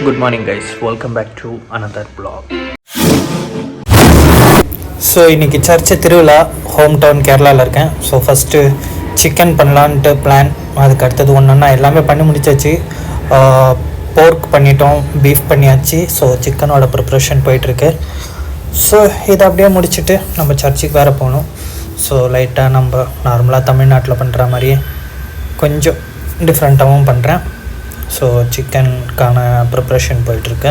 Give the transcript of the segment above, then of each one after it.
Good morning guys, welcome back to another vlog. So இன்றைக்கி church திருவிழா home town கேரளாவில் இருக்கேன். ஸோ ஃபஸ்ட்டு சிக்கன் பண்ணலான்ட்டு பிளான். அதுக்கு அடுத்தது ஒன்றா எல்லாமே பண்ணி முடிச்சாச்சு. போர்க் பண்ணிட்டோம், பீஃப் பண்ணியாச்சு. ஸோ சிக்கனோட ப்ரிப்ரேஷன் போயிட்டுருக்கு. ஸோ இதை அப்படியே முடிச்சுட்டு நம்ம சர்ச்சுக்கு வேறு போகணும். ஸோ லைட்டாக நம்ம நார்மலாக தமிழ்நாட்டில் பண்ணுற மாதிரியே கொஞ்சம் டிஃப்ரெண்ட்டாகவும் பண்ணுறேன். ஸோ சிக்கனுக்கான ப்ரிப்ரேஷன் போயிட்டுருக்கு.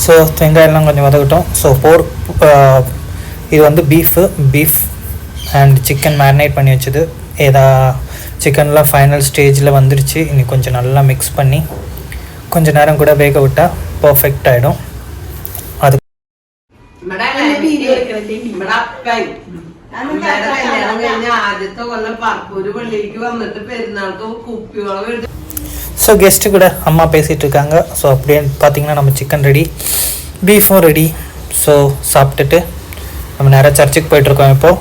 ஸோ வெங்காயம்லாம் கொஞ்சம் வதக்கட்டும். ஸோ இது வந்து பீஃப் அண்ட் சிக்கன் மேரினேட் பண்ணி வச்சது. சிக்கன்லாம் ஃபைனல் ஸ்டேஜில் வந்துடுச்சு. இன்னைக்கு கொஞ்சம் நல்லா மிக்ஸ் பண்ணி கொஞ்சம் நேரம் கூட வேக விட்டால் பர்ஃபெக்ட் ஆகிடும். அது ஸோ கெஸ்ட்டு கூட அம்மா பேசிகிட்டு இருக்காங்க. ஸோ அப்படியே பார்த்தீங்கன்னா நம்ம சிக்கன் ரெடி, பீஃபும் ரெடி. ஸோ சாப்பிட்டுட்டு நம்ம நேராக சர்ச்சுக்கு போயிட்டுருக்கோம் இப்போது.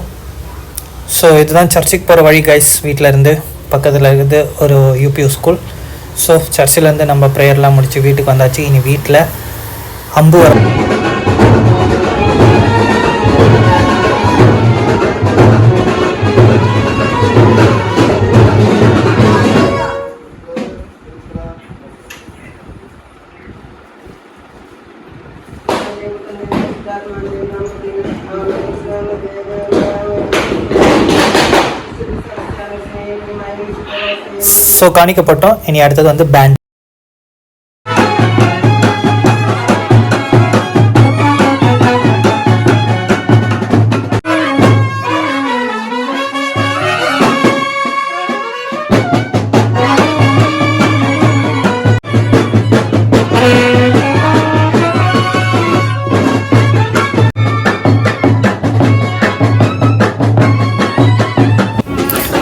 ஸோ இதுதான் சர்ச்சுக்கு போகிற வழி கைஸ். வீட்டிலேருந்து பக்கத்தில் இருக்குது ஒரு யூபியூ ஸ்கூல். ஸோ சர்ச்சிலேருந்து நம்ம ப்ரேயர்லாம் முடித்து வீட்டுக்கு வந்தாச்சு. இனி வீட்டில் அம்பு வர ஸோ காணிக்கப்பட்டோம். இனி அடுத்தது வந்து பேண்ட்.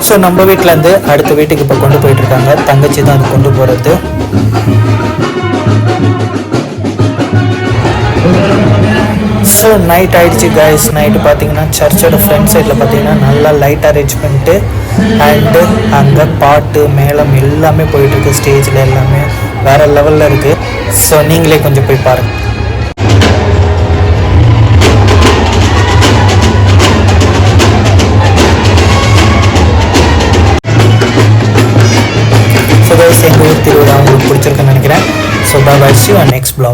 ஸோ நம்ம வீட்டிலேருந்து அடுத்த வீட்டுக்கு இப்போ கொண்டு போயிட்டுருக்காங்க. தங்கச்சி தான் அது கொண்டு போகிறது. ஸோ நைட் ஆகிடுச்சு கைஸ். நைட்டு பார்த்தீங்கன்னா சர்ச்சோட ஃப்ரண்ட் சைடில் பார்த்தீங்கன்னா நல்லா லைட் அரேஞ்ச்மெண்ட்டு அண்டு அங்கே பாட்டு மேளம் எல்லாமே போயிட்டுருக்கு. ஸ்டேஜில் எல்லாமே வேறு லெவலில் இருக்குது. ஸோ நீங்களே கொஞ்சம் போய் பாருங்கள். எங்கள் ஊர் திருவிழா உங்களுக்கு பிடிச்சிருக்குன்னு நினைக்கிறேன். So bye, see you on next vlog.